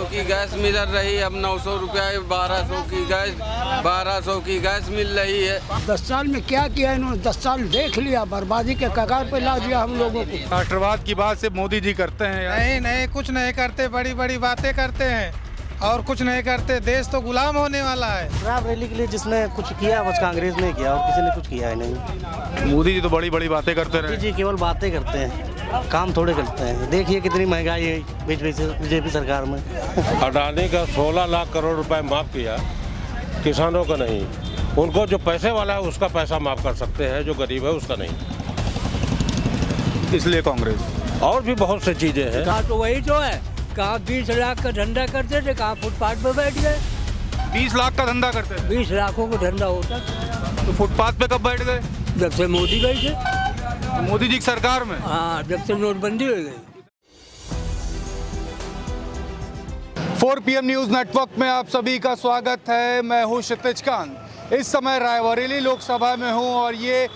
की गैस मिल रही, अब 900 रुपया 1200 की गैस, 1200 की गैस मिल रही है। 10 साल में क्या किया इन्होंने? 10 साल देख लिया, बर्बादी के कगार पे ला दिया हम लोगों को। राष्ट्रवाद की बात सिर्फ मोदी जी करते हैं यार। नहीं नहीं, कुछ नहीं करते, बड़ी बड़ी बातें करते हैं और कुछ नहीं करते। देश तो गुलाम होने वाला है। शराब रैली के लिए जिसने कुछ किया बस कांग्रेस ने किया और किसी ने कुछ किया ही नहीं। मोदी जी तो बड़ी बड़ी बातें करते रहे। जी केवल बातें करते हैं, काम थोड़े करते हैं। देखिए कितनी महंगाई है बीजेपी सरकार में। अडानी का 16 लाख करोड़ रुपए माफ किया, किसानों का नहीं। उनको जो पैसे वाला है उसका पैसा माफ कर सकते हैं, जो गरीब है उसका नहीं। इसलिए कांग्रेस। और भी बहुत सी चीजें हैं। कहा तो वही जो है, कहाँ 20 लाख का धंधा करते थे, कहाँ फुटपाथ पे बैठ गए। 20 लाख का धंधा करते हैं 20 लाखों का धंधा होता तो फुटपाथ पे कब बैठ गए? जब से मोदी गई थे। तो मोदी जी की सरकार में। हाँ, जब से नोटबंदी हो गई। 4 PM न्यूज़ नेटवर्क में आप सभी का स्वागत है। मैं हूं क्षितिज कांत। इस समय रायबरेली लोकसभा में हूं और ये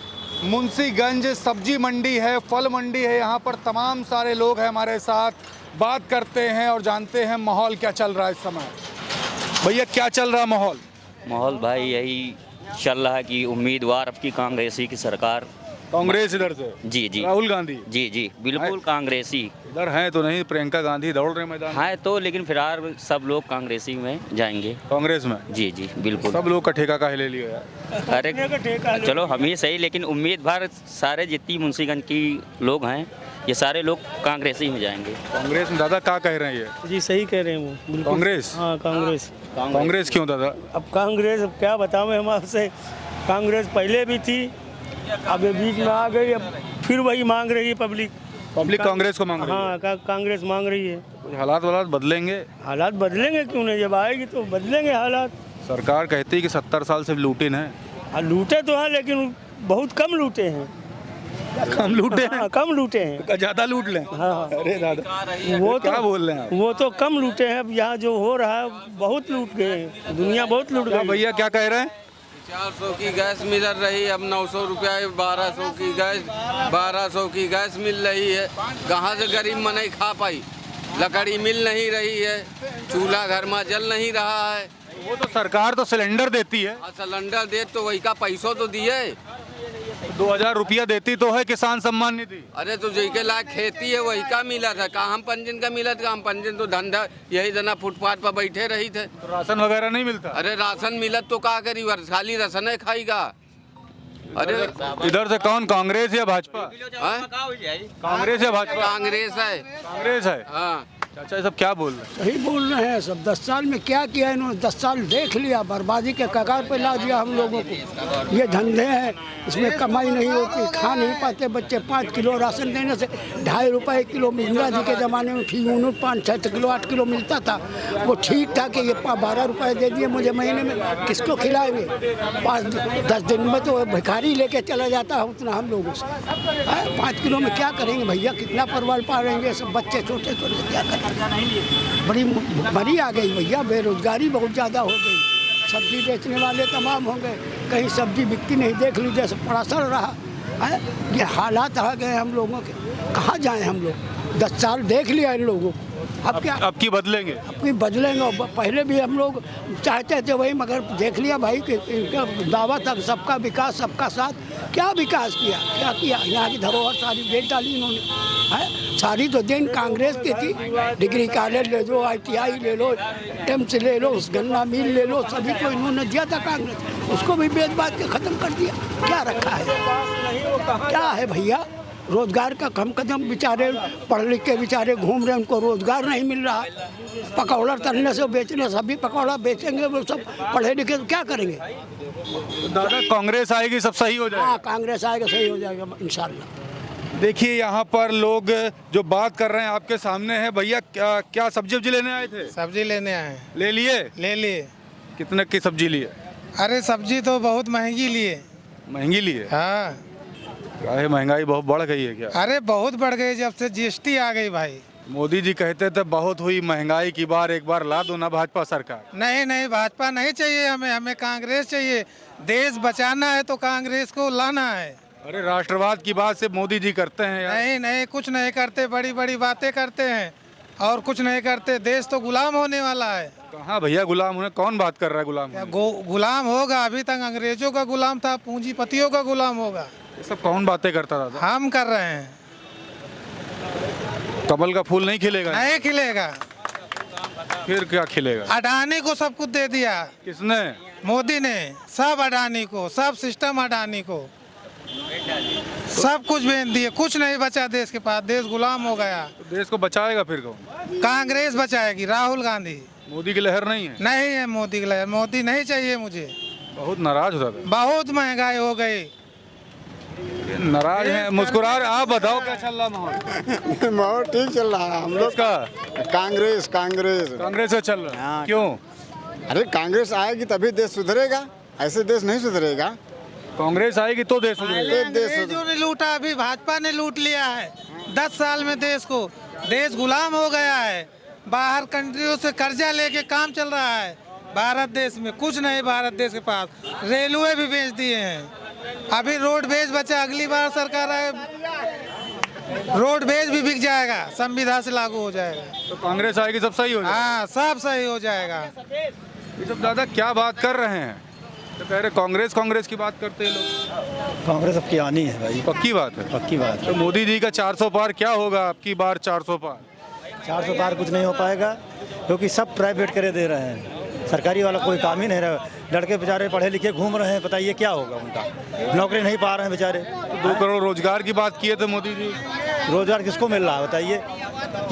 मुंशीगंज सब्जी मंडी है, फल मंडी है। यहाँ पर तमाम सारे लोग हैं हमारे साथ, बात करते हैं और जानते हैं माहौल क्या चल रहा है इस समय। भैया क्या चल रहा है माहौल? माहौल भाई यही चल रहा है कि उम्मीदवार अब की कांग्रेसी की सरकार। कांग्रेस इधर से जी जी राहुल गांधी जी बिल्कुल कांग्रेसी इधर हैं तो नहीं, प्रियंका गांधी दौड़ रहे मैदान। है तो, लेकिन फिलहाल सब लोग कांग्रेसी में जाएंगे। कांग्रेस में जी बिल्कुल। सब लोग का ठेका काहे ले लिया यार? अरे चलो हम ही सही, लेकिन उम्मीदवार सारे जितनी मुंशीगंज की लोग हैं ये सारे लोग कांग्रेसी में जाएंगे। कांग्रेस में दादा क्या कह रहे हैं ये? जी सही कह रहे हैं वो, बिल्कुल। कांग्रेस? हाँ कांग्रेस। कांग्रेस क्यों दादा? अब कांग्रेस, अब क्या बताऊँ हम आपसे। कांग्रेस पहले भी थी, अब ये बीच में आ गई, अब फिर वही मांग रही है पब्लिक। कांग्रेस को मांग रही है? हाँ कांग्रेस मांग रही है। कुछ हालात वालात बदलेंगे? हालात बदलेंगे क्यों नहीं, जब आएगी तो बदलेंगे हालात। सरकार कहती है कि 70 साल से लूटिन है। हाँ लूटे तो हैं, लेकिन बहुत कम लूटे हैं। कम लूटे हैं? हाँ, कम लूटे हैं। ज्यादा लूट लें? हाँ अरे दादा वो क्या तो बोल रहे हैं आप? वो तो कम लूटे हैं। अब यहाँ जो हो रहा है बहुत लूट गए हैं, दुनिया बहुत लूट क्या गई। भैया क्या कह रहे हैं? 400 की गैस मिल रही, अब 900 रुपया 1200 की गैस, 1200 की गैस मिल रही है। कहाँ से गरीब मनई खा पाई? लकड़ी मिल नहीं रही है, चूल्हा घर में जल नहीं रहा है। वो तो सरकार तो सिलेंडर देती है। सिलेंडर दे तो वही का पैसों तो दिए। 2000 रुपया देती तो है किसान सम्मान निधि। अरे तो जैके लायक खेती है वही का मिला था, कहाँ हम पंजन का मिला था? हम पंजन तो धंधा यही जना फुटपाथ पर बैठे रही थे। तो राशन वगैरह नहीं मिलता? अरे राशन मिलत तो का करी, खाली राशन है खाईगा। अरे इधर से कौन, कांग्रेस या भाजपा? हाँ? कांग्रेस या भाजपा? कांग्रेस है। कांग्रेस है। हाँ चाचा ये सब क्या बोल रहे हैं? सही बोल रहे हैं सब। 10 साल में क्या किया इन्होंने? 10 साल देख लिया, बर्बादी के कगार पे ला दिया हम लोगों को। ये धंधे हैं, इसमें कमाई नहीं होती, खा नहीं पाते बच्चे। 5 किलो राशन देने से 2.5 रुपये किलो इंदिरा जी के ज़माने में फी 5-6 किलो 8 किलो मिलता था। वो ठीक था कि ये 12 रुपये दे दिए मुझे महीने में, किसको खिलाएंगे? 5-10 दिन में तो भिखारी लेके चला जाता है उतना हम लोगों से। 5 किलो में क्या करेंगे भैया? कितना परवल पालेंगे? सब बच्चे छोटे छोटे, क्या करेंगे? बड़ी भरी आ गई भैया, बेरोजगारी बहुत ज़्यादा हो गई। सब्जी बेचने वाले तमाम हो गए, कहीं सब्जी बिकती नहीं। देख लीजिए सब पड़ा सड़ रहा है। ये हालात आ गए हम लोगों के, कहाँ जाएं हम लोग? 10 साल देख लिया इन लोगों को। अब क्या? अब की बदलेंगे? अब की बदलेंगे। पहले भी हम लोग चाहते थे वही, मगर देख लिया भाई कि इनका दावा था सबका विकास सबका साथ। क्या विकास किया? क्या किया? यहाँ की धरोहर सारी बेच डाली इन्होंने। है सारी तो दिन कांग्रेस की थी। डिग्री कॉलेज ले लो, ITI ले लो, टेम्स ले लो, गन्ना मिल ले लो, सभी को इन्होंने दिया था कांग्रेस। उसको भी बेच बात के ख़त्म कर दिया। क्या रखा है? क्या है भैया? रोजगार का कम कदम, बेचारे पढ़ लिख के बेचारे घूम रहे, उनको रोजगार नहीं मिल रहा। पकौड़ा तलने से बेचने, सभी पकौड़ा बेचेंगे वो सब पढ़े लिखे तो क्या करेंगे? दादा कांग्रेस आएगी सब सही हो जाएगा? हाँ कांग्रेस आएगा, सही हो जाएगा इंशाल्लाह। देखिए यहाँ पर लोग जो बात कर रहे हैं आपके सामने है। भैया क्या सब्जी वब्जी लेने आए थे? सब्जी लेने आए। ले लिए? ले लिए। कितने की सब्जी लिए? अरे सब्जी तो बहुत महंगी लिए। महंगी लिए? हाँ। क्या है, महंगाई बहुत बढ़ गई है क्या? अरे बहुत बढ़ गई, जब से GST आ गई भाई। मोदी जी कहते थे बहुत हुई महंगाई की बार, एक बार ला दो ना भाजपा सरकार। नहीं नहीं, भाजपा नहीं चाहिए हमें, हमें कांग्रेस चाहिए। देश बचाना है तो कांग्रेस को लाना है। अरे राष्ट्रवाद की बात सिर्फ मोदी जी करते हैं यार। नहीं नहीं, कुछ नहीं करते, बड़ी बड़ी बातें करते हैं और कुछ नहीं करते। देश तो गुलाम होने वाला है। कहाँ भैया गुलाम होने, कौन बात कर रहा है गुलाम होने? गुलाम होगा। अभी तक अंग्रेजों का गुलाम था, पूंजीपतियों का गुलाम होगा। ये सब कौन बातें करता था? हम कर रहे हैं। कमल का फूल नहीं खिलेगा? नहीं खिलेगा। फिर क्या खिलेगा? अडानी को सब कुछ दे दिया। किसने? मोदी ने। सब अडानी को, सब सिस्टम अडानी को, सब कुछ बेच दिए। कुछ नहीं बचा देश के पास। देश गुलाम हो गया। तो देश को बचाएगा फिर कौन? कांग्रेस बचाएगी, राहुल गांधी। मोदी की लहर नहीं है? नहीं है मोदी की लहर। मोदी नहीं चाहिए मुझे। बहुत नाराज होता था। बहुत महंगाई हो गई। नाराज है, मुस्कुरा रहे। आप बताओ क्या चल रहा माहौल? माहौल ठीक चल रहा है। हम लोग का कांग्रेस कांग्रेस कांग्रेस से चल रहा है। क्यों? अरे कांग्रेस आएगी तभी देश सुधरेगा, ऐसे देश नहीं सुधरेगा। कांग्रेस आएगी तो देश सुधरेगा। अंग्रेजों ने लूटा, अभी भाजपा ने लूट लिया है 10 साल में देश को। देश गुलाम हो गया है। बाहर कंट्रियों से कर्जा लेके काम चल रहा है। भारत देश में कुछ नहीं। भारत देश के पास रेलवे भी बेच दिए हैं। अभी रोडवेज बचा। अगली बार सरकार आए, रोडवेज भी बिक जाएगा, संविधान से लागू हो जाएगा। तो कांग्रेस आएगी सब सही हो जाएगा। हाँ, सब सही हो जाएगा। ये सब दादा क्या बात कर रहे हैं? तो कह रहे कांग्रेस कांग्रेस की बात करते हैं लोग। कांग्रेस अब की आनी है भाई, पक्की बात है। पक्की बात। तो मोदी जी का 400 पार क्या होगा अब की बार? 400 पार 400 पार कुछ नहीं हो पाएगा, क्योंकि सब प्राइवेट करे दे रहे हैं। सरकारी वाला कोई काम ही नहीं रहा। लड़के बेचारे पढ़े लिखे घूम रहे हैं, बताइए क्या होगा उनका? नौकरी नहीं पा रहे हैं बेचारे। 2 करोड़ रोजगार की बात किए थे मोदी जी। रोजगार किसको मिल रहा है बताइए?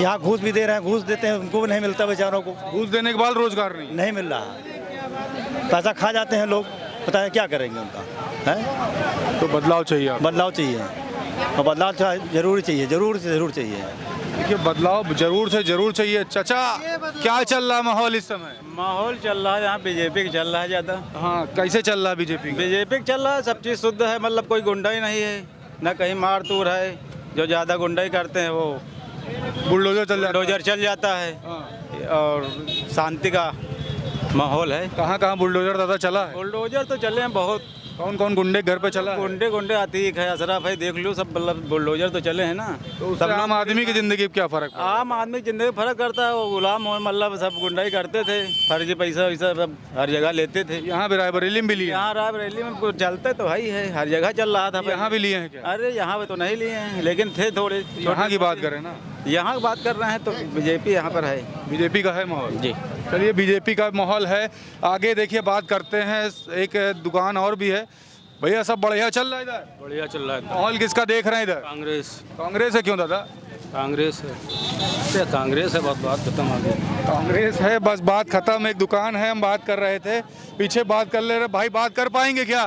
यहाँ घूस भी दे रहे हैं, घूस देते हैं, उनको भी नहीं मिलता बेचारों को। घूस देने के बाद रोजगार नहीं मिल रहा। पैसा खा जाते हैं लोग, बताएं क्या करेंगे उनका? है तो बदलाव चाहिए। बदलाव चाहिए, और बदलाव जरूर चाहिए, जरूर से जरूर चाहिए। देखिए बदलाव जरूर से जरूर चाहिए। चाचा क्या चल रहा माहौल इस समय? माहौल चल रहा है यहाँ बीजेपी का चल रहा है ज़्यादा। हाँ, कैसे चल रहा है बीजेपी? बीजेपी का चल रहा है, सब चीज़ शुद्ध है। मतलब कोई गुंडा ही नहीं है, न कहीं मार तूर है। जो ज़्यादा गुंडाई करते हैं वो बुलडोजर चल जाता है। और शांति का माहौल है। कहाँ कहाँ बुलडोजर दादा चला है? बुलडोजर तो चले हैं बहुत। कौन कौन गुंडे घर पे चला है? गुंडे अतीक है, अशरफ है, देख लो सब। मतलब बुलडोजर तो चले हैं ना। तो उससे आम आदमी की जिंदगी में क्या फर्क? आम आदमी की जिंदगी फर्क करता है। वो गुलाम हो, मतलब सब गुंडाई करते थे, फर्जी पैसा वैसा सब हर जगह लेते थे। यहाँ भी रायबरेली में भी लिए? यहाँ रायबरेली में कुछ चलते तो है ही है, हर जगह चल रहा था। यहाँ भी लिए हैं क्या? अरे यहाँ पे तो नहीं लिए हैं, लेकिन थे थोड़े। यहाँ की बात करें ना, यहाँ की बात कर रहे हैं तो बीजेपी यहाँ पर है। बीजेपी का है माहौल जी। चलिए बीजेपी का माहौल है। आगे देखिए बात करते हैं। एक दुकान और भी है। भैया सब बढ़िया चल रहा है इधर? बढ़िया चल रहा है। माहौल किसका देख रहे हैं इधर? कांग्रेस। कांग्रेस है? क्यों दादा? कांग्रेस है, कांग्रेस है। बात खत्म आ गई। कांग्रेस है, बस बात खत्म। एक दुकान है, हम बात कर रहे थे, पीछे बात कर ले रहे। भाई बात कर पाएंगे क्या?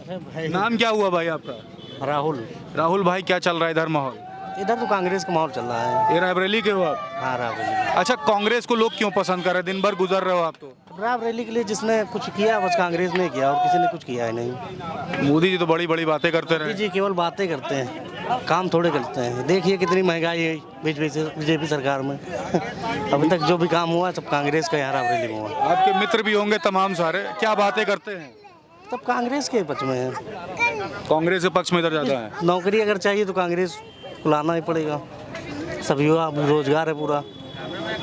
नाम क्या हुआ भाई आपका? राहुल। राहुल भाई, क्या चल रहा है इधर माहौल? इधर तो कांग्रेस का माहौल चल रहा है। ये रायबरेली के हो आप? हाँ, रायबरेली। अच्छा, कांग्रेस को लोग क्यों पसंद कर रहे हैं? दिन भर गुजर रहे हो आप तो। रायबरेली के लिए जिसने कुछ किया बस कांग्रेस ने किया, और किसी ने कुछ किया ही नहीं। मोदी जी तो बड़ी बड़ी बातें करते रहे। जी केवल बातें करते हैं, काम थोड़े करते हैं। देखिए कितनी महंगाई है बीजेपी सरकार में। अभी तक जो भी काम हुआ सब कांग्रेस का यहाँ रायबरेली में हुआ। आपके मित्र भी होंगे तमाम सारे, क्या बातें करते हैं? सब कांग्रेस के पक्ष में है। कांग्रेस के पक्ष में इधर ज्यादा है। नौकरी अगर चाहिए तो कांग्रेस को लाना ही पड़ेगा। सब युवा बेरोजगार है पूरा।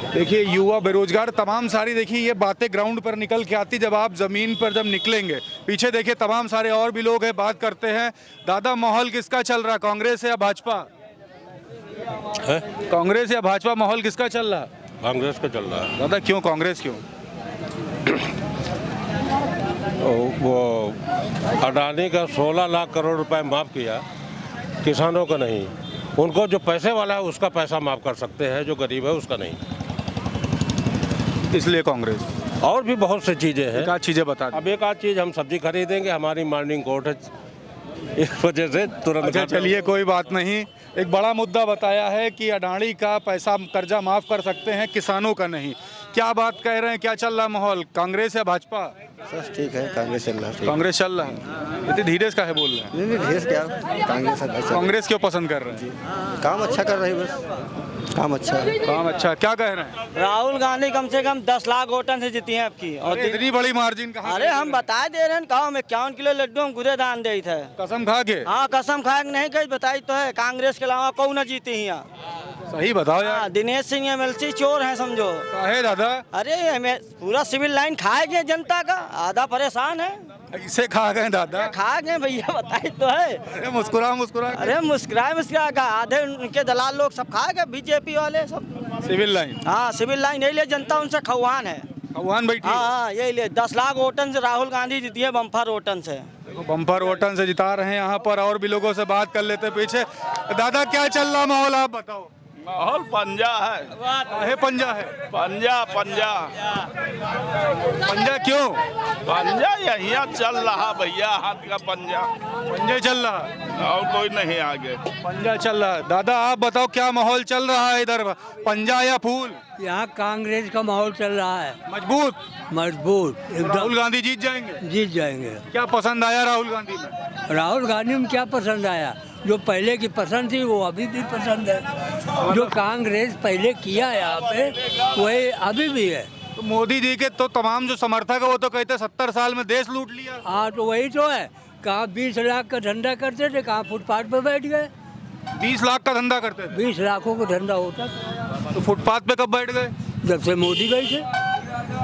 देखिए युवा बेरोजगार तमाम सारी। देखिए ये बातें ग्राउंड पर निकल के आती जब आप जमीन पर जब निकलेंगे। पीछे देखिए तमाम सारे और भी लोग हैं, बात करते हैं। दादा माहौल किसका चल रहा? कांग्रेस या भाजपा? कांग्रेस या भाजपा? माहौल किसका चल रहा? कांग्रेस का चल रहा है। दादा क्यों कांग्रेस क्यों? वो अडानी का 16 लाख करोड़ रुपए माफ़ किया, किसानों का नहीं। उनको जो पैसे वाला है उसका पैसा माफ़ कर सकते हैं, जो गरीब है उसका नहीं। इसलिए कांग्रेस। और भी बहुत सी चीज़ें हैं। एक आध चीज़ें बता दें। अब एक आध चीज़, हम सब्जी खरीदेंगे, हमारी मॉर्निंग कोर्ट है, इस वजह से तुरंत। अच्छा चलिए कोई बात नहीं। एक बड़ा मुद्दा बताया है कि अडानी का पैसा कर्जा माफ़ कर सकते हैं, किसानों का नहीं। क्या बात कह रहे हैं? क्या चल रहा माहौल? कांग्रेस या भाजपा? सर ठीक है, कांग्रेस चल रहा है। कांग्रेस चल रहा है। इतनी धीरे का है बोल रहे हैं? नहीं धीरे क्या, कांग्रेस। कांग्रेस क्यों पसंद कर रहे हैं? काम अच्छा कर रही है, बस काम अच्छा है। काम अच्छा। क्या कह रहे हैं? राहुल गांधी कम से कम 10 लाख वोटों से जीती हैं आपकी। और इतनी बड़ी मार्जिन कहाँ? अरे हम बता दे रहे हैं, गाँव में 51 किलो लड्डू हम खुदे दान दे थे। कसम खा के? हाँ कसम खा के नहीं कही, बताई तो है। कांग्रेस के अलावा कौन न जीती यहाँ। सही बताओ यार। दिनेश सिंह एमएलसी चोर है समझो। काहे दादा? अरे हमें पूरा सिविल लाइन खा गए जनता का, आधा परेशान है। इसे खा गए दादा? खा गए भैया, बताए तो है। अरे मुस्कुरा अरे मुस्कुरा का आधे उनके दलाल लोग सब खा गए, बीजेपी वाले सब। Civil line? हाँ सिविल लाइन यही ले, जनता उनसे खौहान है। भगवान बैठी? हाँ यही ले, 10 लाख वोटन से राहुल गांधी जीती है, बम्पर वोटन से। देखो बम्पर वोटन से जिता रहे हैं यहाँ पर। और भी लोगों से बात कर लेते पीछे। दादा क्या चल रहा माहौल आप बताओ? माहौल पंजा है। काहे पंजा है? पंजा क्यों? पंजा यही चल रहा भैया, हाथ का पंजा। पंजे चल रहा और कोई नहीं आगे। पंजा चल रहा। दादा आप बताओ क्या माहौल चल रहा है इधर, पंजा या फूल? यहाँ कांग्रेस का माहौल चल रहा है, मजबूत मजबूत राहुल गांधी जीत जाएंगे? जीत जाएंगे। क्या पसंद आया राहुल गांधी में? राहुल गांधी में क्या पसंद आया? जो पहले की पसंद थी वो अभी भी पसंद है। जो कांग्रेस पहले किया यहाँ पे वही अभी भी है। तो मोदी जी के तो तमाम जो समर्थक है वो तो कहते 70 साल में देश लूट लिया। हाँ तो वही तो है, कहाँ 20 लाख का धंधा करते थे, कहाँ फुटपाथ पे बैठ गए। 20 लाख का धंधा करते थे? 20 लाखों का धंधा होता था। तो फुटपाथ पे कब बैठ गए? जब से मोदी गए थे।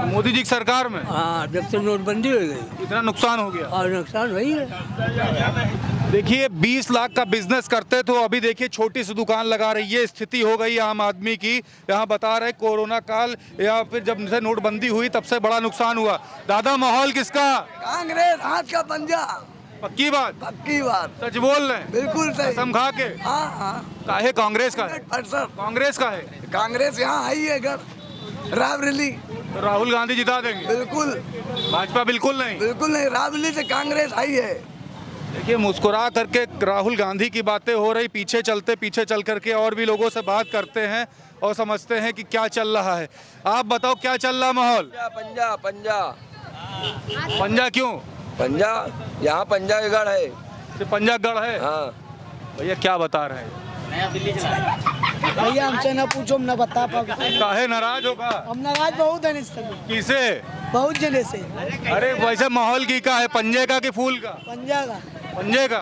मोदी जी की सरकार में? हाँ जब से नोटबंदी हो गई, इतना नुकसान हो गया। और नुकसान वही है। देखिए 20 लाख का बिजनेस करते तो अभी देखिए छोटी सी दुकान लगा रही है। स्थिति हो गई आम आदमी की। यहाँ बता रहे कोरोना काल या फिर जब से नोटबंदी हुई तब से बड़ा नुकसान हुआ। दादा माहौल किसका? कांग्रेस हाथ का पंजा। पक्की बात? पक्की बात, सच बोल रहे हैं? बिल्कुल सही। कसम खा के? हाँ काहे कांग्रेस का है? कांग्रेस का है? कांग्रेस यहाँ आई है घर, रायबरेली। तो राहुल गांधी जिता देंगे? बिल्कुल। भाजपा बिल्कुल नहीं? बिल्कुल नहीं, रायबरेली से कांग्रेस आई है। देखिए मुस्कुरा करके राहुल गांधी की बातें हो रही। पीछे चल करके और भी लोगों से बात करते हैं और समझते हैं कि क्या चल रहा है। आप बताओ क्या चल रहा माहौल? पंजा पंजा पंजा क्यों? पंजा, यहाँ पंजा का गढ़ है। पंजा गढ़ है? हाँ भैया क्या बता रहे हैं? भैया हमसे न पूछो, हम न बता पाओ। काहे नाराज होगा? हम नाराज बहुत है इससे, किसे? बहुत जने से। अरे वैसे माहौल की का है, पंजे का कि फूल का? पंजा का। पंजे का?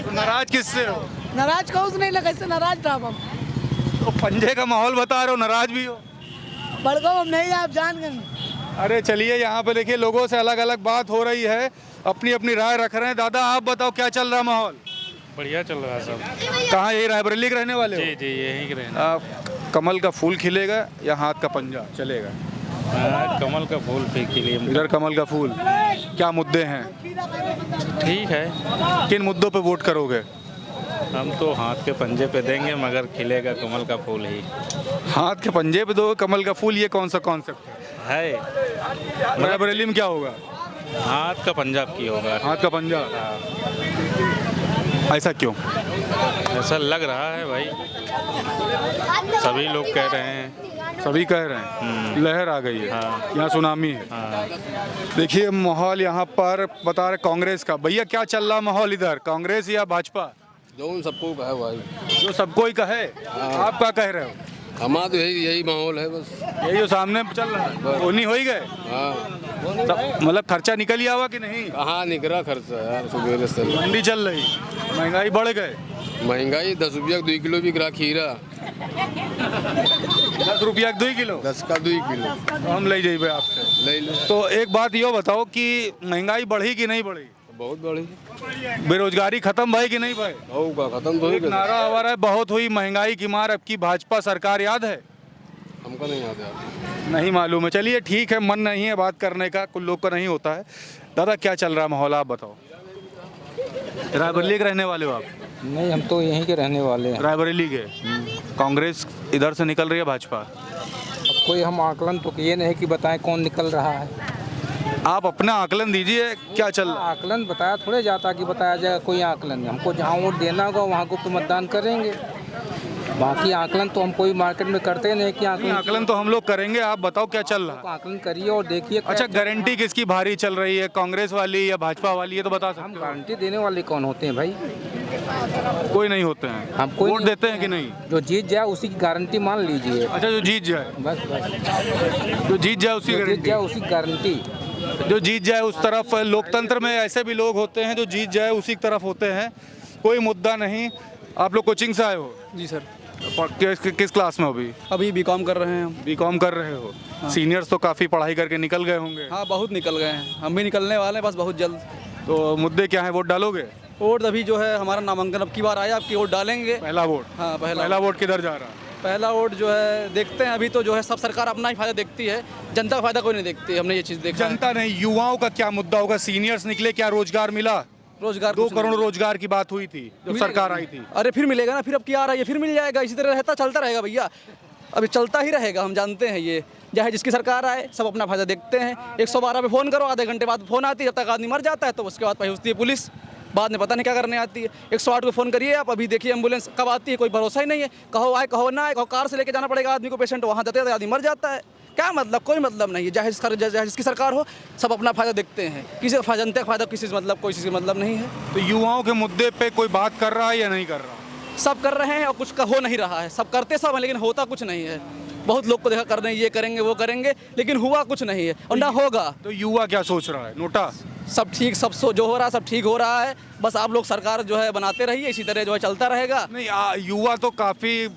तो नाराज किससे हो? नाराज कहूँ नहीं लगा, कैसे नाराज था हम? तो पंजे का माहौल बता रहे हो, नाराज भी हो? बड़गांव हम नहीं, आप जान गए। अरे चलिए यहाँ पे देखिए लोगों से अलग अलग बात हो रही है, अपनी अपनी राय रख रहे हैं। दादा आप बताओ क्या चल रहा माहौल? बढ़िया चल रहा है सब। कहाँ, यही रायबरेली के रहने वाले हो? जी यही के रहने। कमल का फूल खिलेगा या हाथ का पंजा चलेगा? कमल का फूल के लिए इधर कमल का फूल। क्या मुद्दे हैं? ठीक है। किन मुद्दों पे वोट करोगे? हम तो हाथ के पंजे पे देंगे, मगर खिलेगा कमल का फूल ही। हाथ के पंजे पे दो कमल का फूल, ये कौन सा कॉन्सेप्ट है? रायबरेली में क्या होगा? हाथ का पंजाब की होगा। हाथ का पंजा? ऐसा क्यों? ऐसा लग रहा है भाई, सभी लोग कह रहे हैं। सभी कह रहे हैं लहर आ गई है। हाँ। यहाँ सुनामी है। हाँ। देखिए माहौल यहाँ पर बता रहे कांग्रेस का। भैया क्या चल रहा माहौल इधर, कांग्रेस या भाजपा? जो उन सबको का है भाई। जो सबको ही कहे। आप क्या कह रहे हो? हमारा तो यही माहौल है बस। यही जो सामने चल रहा है, उन्हीं हो ही गए। हाँ मतलब खर्चा निकल ही आवा कि नहीं? कहाँ निकला खर्चा यार, सुबह से मंडी चल रही, महंगाई बढ़ गए। महंगाई 10 रुपया 2 किलो बिक रहा खीरा। 10 रुपया 2 किलो? 10 का 2 किलो। तो हम ले जाइए आपसे। ले लो। तो एक बात ये बताओ कि महंगाई बढ़ी कि नहीं बढ़ी? बहुत बढ़ी। बेरोजगारी खत्म भाई कि नहीं भाई? होगा खत्म तो एक नारा आ रहा है बहुत हुई महंगाई की मार, अब की भाजपा सरकार, याद है? हमको नहीं याद है। नहीं मालूम है। चलिए ठीक है, मन नहीं है बात करने का, कुछ लोग का नहीं होता है। दादा क्या चल रहा है माहौल आप बताओ? रायबरेली के रहने वाले हो आप? नहीं, हम तो यहीं के रहने वाले हैं। रायबरेली के? कांग्रेस इधर से निकल रही है, भाजपा? अब कोई हम आकलन तो ये नहीं कि बताएं कौन निकल रहा है। आप अपना आकलन दीजिए, क्या चल रहा है? आकलन बताया थोड़े जाता कि बताया जाएगा कोई आकलन। हमको जहाँ वोट देना होगा वहाँ को तो मतदान करेंगे। बाकी आकलन तो हम कोई मार्केट में करते नहीं कि आकलन तो हम लोग करेंगे। आप बताओ क्या चल रहा है? आकलन करिए और देखिए। अच्छा गारंटी किसकी भारी चल रही है, कांग्रेस वाली या भाजपा वाली, ये तो बता सकते हम हो? गारंटी देने वाले कौन होते हैं भाई? कोई नहीं होते हैं। हम कोई वोट देते हैं कि नहीं? जो जीत जाए उसी की गारंटी मान लीजिए। अच्छा जो जीत जाए? बस जो जीत जाए उसी जीत जाए उसी गारंटी। जो जीत जाए उस तरफ। लोकतंत्र में ऐसे भी लोग होते हैं जो जीत जाए उसी की तरफ होते हैं। कोई मुद्दा नहीं। आप लोग कोचिंग से आए हो? जी सर। किस क्लास में हो अभी? अभी बीकॉम कर रहे हैं हम। बीकॉम कर रहे हो? सीनियर्स तो काफ़ी पढ़ाई करके निकल गए होंगे। हाँ, बहुत निकल गए हैं, हम भी निकलने वाले हैं बस बहुत जल्द। तो मुद्दे क्या हैं, वोट डालोगे? वोट अभी जो है हमारा नामांकन अब की बार आया, आपकी वोट डालेंगे। पहला वोट? हाँ, पहला वोट किधर जा रहा है? पहला वोट जो है देखते हैं, अभी तो जो है सब सरकार अपना ही फायदा देखती है, जनता का फायदा कोई नहीं देखती। हमने ये चीज़ देखा। जनता नहीं, युवाओं का क्या मुद्दा होगा? सीनियर्स निकले, क्या रोजगार मिला? रोजगार 2 करोड़ रोजगार की बात हुई थी जब सरकार आई थी। अरे फिर मिलेगा ना, फिर अब क्या आ रहा है, फिर मिल जाएगा। इसी तरह रहता चलता रहेगा भैया, अभी चलता ही रहेगा, हम जानते हैं। ये चाहे जिसकी सरकार आए, सब अपना फायदा देखते हैं। 112 पे फ़ोन करो, आधे घंटे बाद फ़ोन आती है, जब तक आदमी मर जाता है तो उसके बाद पहुँचती है पुलिस, बाद में पता नहीं क्या करने आती है। 108 को फ़ोन करिए आप, अभी देखिए एम्बुलेंस कब आती है, कोई भरोसा ही नहीं है। कहो आए कहो ना आए, कहो कार से लेके जाना पड़ेगा आदमी को, पेशेंट वहाँ जाते आदमी मर जाता है। क्या मतलब? कोई मतलब नहीं है। चाहे जिसकी सरकार हो, सब अपना फायदा देखते हैं। किसी का जनता का फायदा किसी से मतलब, कोई किसी से मतलब नहीं है। तो युवाओं के मुद्दे पे कोई बात कर रहा है या नहीं कर रहा? सब कर रहे हैं और कुछ का हो नहीं रहा है। सब करते सब हैं लेकिन होता कुछ नहीं है। बहुत लोग को देखा कर रहे हैं, ये करेंगे वो करेंगे, लेकिन हुआ कुछ नहीं है और ना होगा। तो युवा क्या सोच रहा है? नोटा सब ठीक, जो हो रहा है सब ठीक हो रहा है। बस आप लोग सरकार जो है बनाते रहिए, इसी तरह जो है चलता रहेगा। नहीं, युवा तो काफ़ी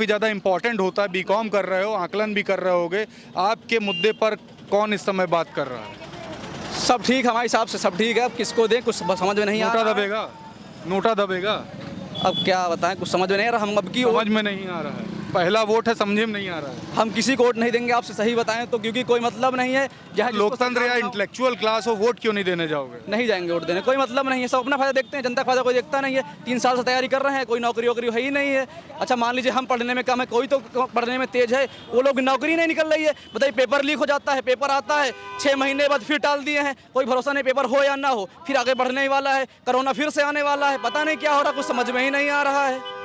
ज़्यादा इम्पोर्टेंट होता है। बीकॉम कर रहे हो, आकलन भी कर रहे होगे। आपके मुद्दे पर कौन इस समय बात कर रहा है? सब ठीक, हमारे हिसाब से सब ठीक है। अब किसको दें कुछ समझ में नहीं आ रहा। नोटा दबेगा? नोटा दबेगा? अब क्या बताएं, कुछ समझ में नहीं आ रहा। हम अब की समझ में नहीं आ रहा है। पहला वोट है, समझे में नहीं आ रहा है। हम किसी को वोट नहीं देंगे, आपसे सही बताएं तो, क्योंकि कोई मतलब नहीं है। जहाँ लोकतंत्र या इंटेलेक्चुअल क्लास हो, वोट क्यों नहीं देने जाओगे? नहीं जाएंगे वोट देने, कोई मतलब नहीं है। सब अपना फायदा देखते हैं, जनता का फायदा कोई देखता नहीं है। 3 साल से तैयारी कर रहे हैं, कोई नौकरी वोकरी है ही नहीं है। अच्छा मान लीजिए हम पढ़ने में कम है, कोई तो पढ़ने में तेज है, वो लोग नौकरी नहीं निकल रही है। बताइए, पेपर लीक हो जाता है, पेपर आता है 6 महीने बाद फिर टाल दिए हैं, कोई भरोसा नहीं पेपर हो या ना हो, फिर आगे बढ़ने ही वाला है। कोरोना फिर से आने वाला है, पता नहीं क्या हो रहा, कुछ समझ में ही नहीं आ रहा है।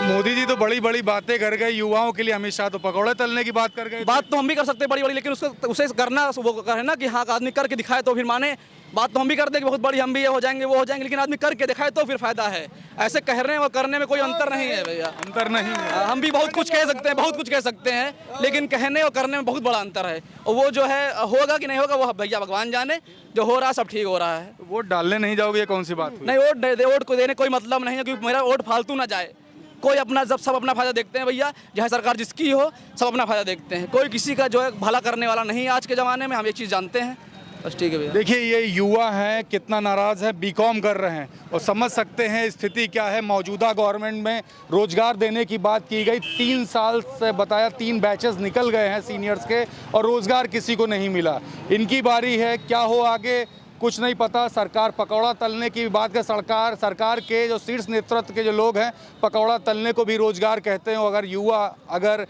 मोदी जी तो बड़ी बड़ी बातें कर गए युवाओं के लिए, अमित शाह तो पकौड़े तलने की बात कर गए। बात तो हम भी कर सकते हैं बड़ी बड़ी, लेकिन उसे करना वो कहे ना कि हाँ आदमी करके दिखाए तो फिर माने। बात तो हम भी कर दें कि बहुत बड़ी हम भी ये हो जाएंगे वो हो जाएंगे, लेकिन आदमी करके दिखाए तो फिर फायदा है। ऐसे कहने और करने में कोई अंतर नहीं है भैया, अंतर नहीं है। हम भी बहुत कुछ कह सकते हैं, बहुत कुछ कह सकते हैं, लेकिन कहने और करने में बहुत बड़ा अंतर है। और वो जो है होगा कि नहीं होगा वो भैया भगवान जाने। जो हो रहा है सब ठीक हो रहा है। वोट डालने नहीं जाओगे, ये कौन सी बात हुई? नहीं, वोट को देने कोई मतलब नहीं है, क्योंकि मेरा वोट फालतू ना जाए। कोई अपना, जब सब अपना फायदा देखते हैं भैया, चाहे सरकार जिसकी हो, सब अपना फायदा देखते हैं। कोई किसी का जो है भला करने वाला नहीं है आज के ज़माने में, हम एक चीज़ जानते हैं। बस ठीक है भैया। देखिए ये युवा हैं, कितना नाराज़ है, बीकॉम कर रहे हैं और समझ सकते हैं स्थिति क्या है। मौजूदा गवर्नमेंट में रोजगार देने की बात की गई, 3 साल से बताया 3 बैचेस निकल गए हैं सीनियर्स के और रोजगार किसी को नहीं मिला। इनकी बारी है, क्या हो आगे कुछ नहीं पता। सरकार पकौड़ा तलने की बात कर, सरकार के जो शीर्ष नेतृत्व के जो लोग हैं, पकौड़ा तलने को भी रोजगार कहते हैं। अगर युवा अगर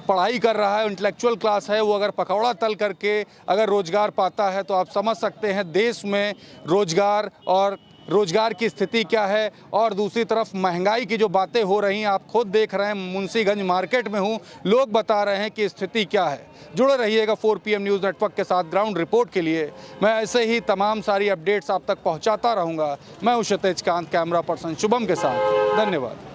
पढ़ाई कर रहा है, इंटेलेक्चुअल क्लास है, वो अगर पकौड़ा तल करके अगर रोजगार पाता है तो आप समझ सकते हैं देश में रोजगार की स्थिति क्या है। और दूसरी तरफ महंगाई की जो बातें हो रही हैं, आप खुद देख रहे हैं। मुंशीगंज मार्केट में हूँ, लोग बता रहे हैं कि स्थिति क्या है। जुड़े रहिएगा 4 PM न्यूज़ नेटवर्क के साथ। ग्राउंड रिपोर्ट के लिए मैं ऐसे ही तमाम सारी अपडेट्स आप तक पहुँचाता रहूँगा। मैं हूँ क्षितिज कांत, कैमरा पर्सन शुभम के साथ। धन्यवाद।